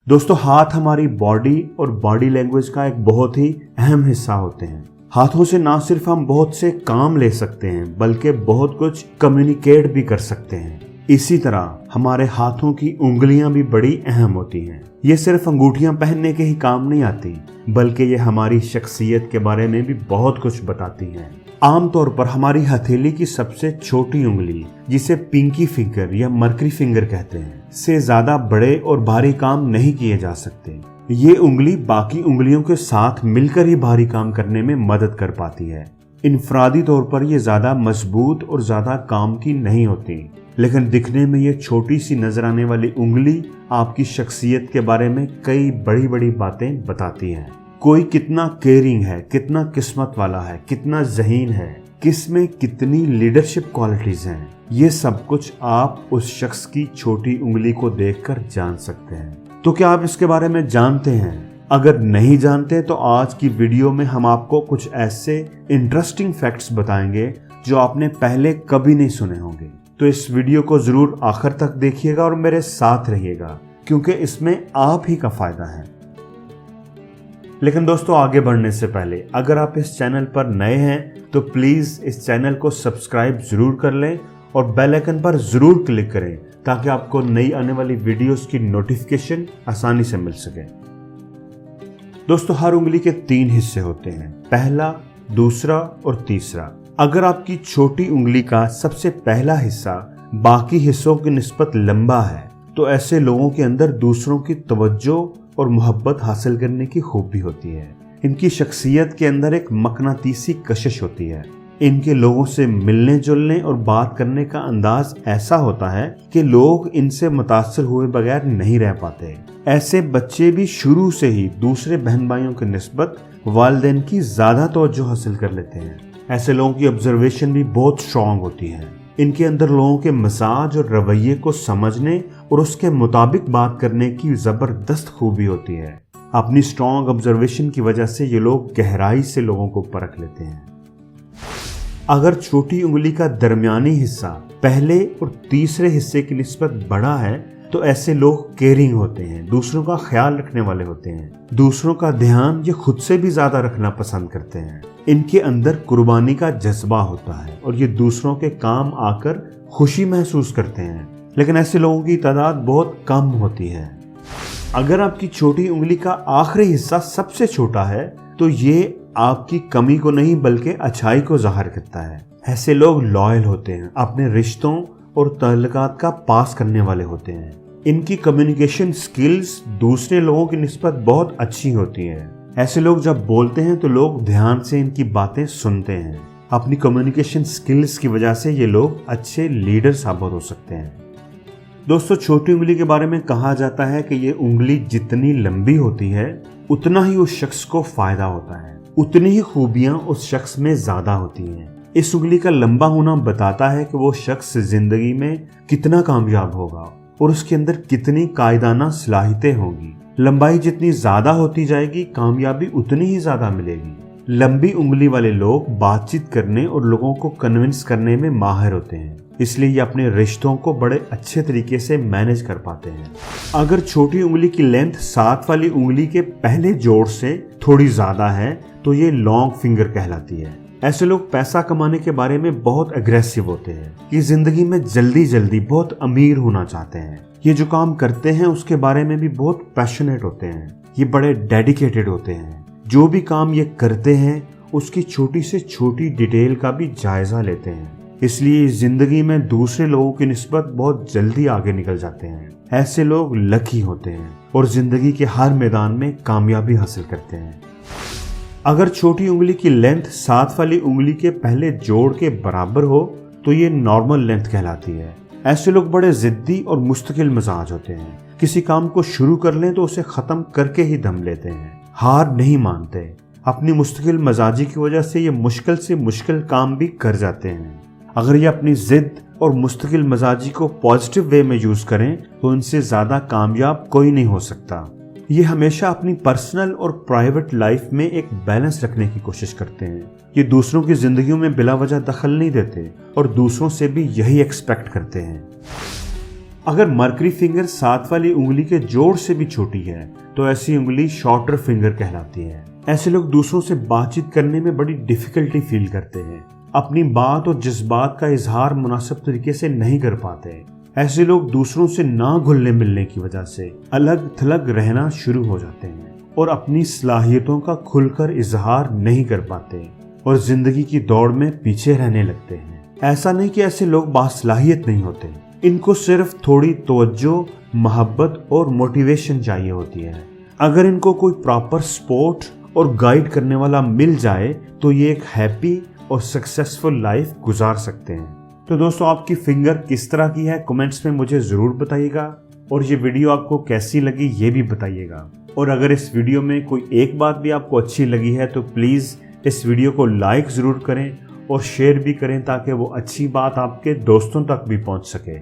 दोस्तों, हाथ हमारी बॉडी और बॉडी लैंग्वेज का एक बहुत ही अहम हिस्सा होते हैं। हाथों से ना सिर्फ हम बहुत से काम ले सकते हैं बल्कि बहुत कुछ कम्युनिकेट भी कर सकते हैं। इसी तरह हमारे हाथों की उंगलियां भी बड़ी अहम होती हैं। ये सिर्फ अंगूठियां पहनने के ही काम नहीं आती बल्कि ये हमारी शख्सियत के बारे में भी बहुत कुछ बताती हैं। आमतौर पर हमारी हथेली की सबसे छोटी उंगली, जिसे पिंकी फिंगर या मर्करी फिंगर कहते हैं, से ज्यादा बड़े और भारी काम नहीं किए जा सकते। ये उंगली बाकी उंगलियों के साथ मिलकर ही भारी काम करने में मदद कर पाती है। इनफरादी तौर पर ये ज्यादा मजबूत और ज्यादा काम की नहीं होती, लेकिन दिखने में ये छोटी सी नजर आने वाली उंगली आपकी शख्सियत के बारे में कई बड़ी बड़ी बातें बताती है। कोई कितना केयरिंग है, कितना किस्मत वाला है, कितना ज़हीन है, किस में कितनी लीडरशिप क्वालिटीज हैं, ये सब कुछ आप उस शख्स की छोटी उंगली को देखकर जान सकते हैं। तो क्या आप इसके बारे में जानते हैं? अगर नहीं जानते तो आज की वीडियो में हम आपको कुछ ऐसे इंटरेस्टिंग फैक्ट्स बताएंगे जो आपने पहले कभी नहीं सुने होंगे। तो इस वीडियो को जरूर आखिर तक देखिएगा और मेरे साथ रहिएगा, क्योंकि इसमें आप ही का फायदा है। लेकिन दोस्तों, आगे बढ़ने से पहले अगर आप इस चैनल पर नए हैं तो प्लीज इस चैनल को सब्सक्राइब जरूर कर लें और बेल आइकन पर जरूर क्लिक करें ताकि आपको नई आने वाली वीडियोस की नोटिफिकेशन आसानी से मिल सके। दोस्तों, हर उंगली के 3 हिस्से होते हैं, पहला, दूसरा और तीसरा। अगर आपकी छोटी उंगली का सबसे पहला हिस्सा बाकी हिस्सों की निस्बत लंबा है तो ऐसे लोगों के अंदर दूसरों की तवज्जो और मोहब्बत हासिल करने की खूबी होती है। इनकी शख्सियत के अंदर एक मकनातीसी कशिश होती है। इनके लोगों से मिलने जुलने और बात करने का अंदाज ऐसा होता है कि लोग इनसे मुतासर हुए बगैर नहीं रह पाते। ऐसे बच्चे भी शुरू से ही दूसरे बहन भाइयों की निस्बत वालिदैन की ज्यादा तवज्जो हासिल कर लेते हैं। ऐसे लोगों की ऑब्जर्वेशन भी बहुत स्ट्रांग होती है। इनके अंदर लोगों के मिजाज और रवैये को समझने और उसके मुताबिक बात करने की जबरदस्त खूबी होती है। अपनी स्ट्रांग ऑब्जर्वेशन की वजह से ये लोग गहराई से लोगों को परख लेते हैं। अगर छोटी उंगली का दरमियानी हिस्सा पहले और तीसरे हिस्से की निस्बत बड़ा है तो ऐसे लोग केयरिंग होते हैं, दूसरों का ख्याल रखने वाले होते हैं। दूसरों का ध्यान ये खुद से भी ज्यादा रखना पसंद करते हैं। इनके अंदर कुर्बानी का जज्बा होता है और ये दूसरों के काम आकर खुशी महसूस करते हैं, लेकिन ऐसे लोगों की तादाद बहुत कम होती है। अगर आपकी छोटी उंगली का आखिरी हिस्सा सबसे छोटा है तो ये आपकी कमी को नहीं बल्कि अच्छाई को जाहिर करता है। ऐसे लोग लॉयल होते हैं, अपने रिश्तों और ताल्लुकात का पास करने वाले होते हैं। इनकी कम्युनिकेशन स्किल्स दूसरे लोगों की निस्बत बहुत अच्छी होती है। ऐसे लोग जब बोलते हैं तो लोग ध्यान से इनकी बातें सुनते हैं। अपनी कम्युनिकेशन स्किल्स की वजह से ये लोग अच्छे लीडर साबित हो सकते हैं। दोस्तों, छोटी उंगली के बारे में कहा जाता है कि ये उंगली जितनी लंबी होती है उतना ही उस शख्स को फायदा होता है, उतनी ही खूबियां उस शख्स में ज्यादा होती हैं। इस उंगली का लंबा होना बताता है कि वो शख्स जिंदगी में कितना कामयाब होगा और उसके अंदर कितनी कायदाना सलाहियतें होंगी। लंबाई जितनी ज्यादा होती जाएगी, कामयाबी उतनी ही ज्यादा मिलेगी। लंबी उंगली वाले लोग बातचीत करने और लोगों को कन्विंस करने में माहिर होते हैं, इसलिए ये अपने रिश्तों को बड़े अच्छे तरीके से मैनेज कर पाते हैं। अगर छोटी उंगली की लेंथ साथ वाली उंगली के पहले जोड़ से थोड़ी ज्यादा है तो ये लॉन्ग फिंगर कहलाती है। ऐसे लोग पैसा कमाने के बारे में बहुत अग्रेसिव होते हैं। ये जिंदगी में जल्दी जल्दी बहुत अमीर होना चाहते हैं। ये जो काम करते हैं उसके बारे में भी बहुत पैशनेट होते हैं। ये बड़े डेडिकेटेड होते हैं। जो भी काम ये करते हैं उसकी छोटी से छोटी डिटेल का भी जायजा लेते हैं, इसलिए जिंदगी में दूसरे लोगों की निस्बत बहुत जल्दी आगे निकल जाते हैं। ऐसे लोग लकी होते हैं और जिंदगी के हर मैदान में कामयाबी हासिल करते हैं। अगर छोटी उंगली की लेंथ साथ वाली उंगली के पहले जोड़ के बराबर हो तो ये नॉर्मल लेंथ कहलाती है। ऐसे लोग बड़े जिद्दी और मुस्तकिल मिजाज होते हैं। किसी काम को शुरू कर लें तो उसे खत्म करके ही दम लेते हैं, हार नहीं मानते। अपनी मुस्तकिल मिजाजी की वजह से ये मुश्किल से मुश्किल काम भी कर जाते हैं। अगर ये अपनी जिद और मुस्तकिल मिजाजी को पॉजिटिव वे में यूज करें तो इनसे ज्यादा कामयाब कोई नहीं हो सकता। ये हमेशा अपनी पर्सनल और प्राइवेट लाइफ में एक बैलेंस रखने की कोशिश करते हैं। ये दूसरों की जिंदगियों में बिला वजह दखल नहीं देते और दूसरों से भी यही एक्सपेक्ट करते हैं। अगर मर्करी फिंगर साथ वाली उंगली के जोड़ से भी छोटी है तो ऐसी उंगली शॉर्टर फिंगर कहलाती है। ऐसे लोग दूसरों से बातचीत करने में बड़ी डिफिकल्टी फील करते हैं, अपनी बात और जज्बात का इजहार मुनासिब तरीके से नहीं कर पाते। ऐसे लोग दूसरों से ना घुलने मिलने की वजह से अलग थलग रहना शुरू हो जाते हैं और अपनी सलाहियतों का खुलकर इजहार नहीं कर पाते और जिंदगी की दौड़ में पीछे रहने लगते हैं। ऐसा नहीं कि ऐसे लोग बासलाहियत नहीं होते, इनको सिर्फ थोड़ी तवज्जो, मोहब्बत और मोटिवेशन चाहिए होती है। अगर इनको कोई प्रॉपर सपोर्ट और गाइड करने वाला मिल जाए तो ये एक हैप्पी और सक्सेसफुल लाइफ गुजार सकते हैं। तो दोस्तों, आपकी फिंगर किस तरह की है कमेंट्स में मुझे ज़रूर बताइएगा और ये वीडियो आपको कैसी लगी ये भी बताइएगा। और अगर इस वीडियो में कोई एक बात भी आपको अच्छी लगी है तो प्लीज़ इस वीडियो को लाइक ज़रूर करें और शेयर भी करें ताकि वो अच्छी बात आपके दोस्तों तक भी पहुंच सके।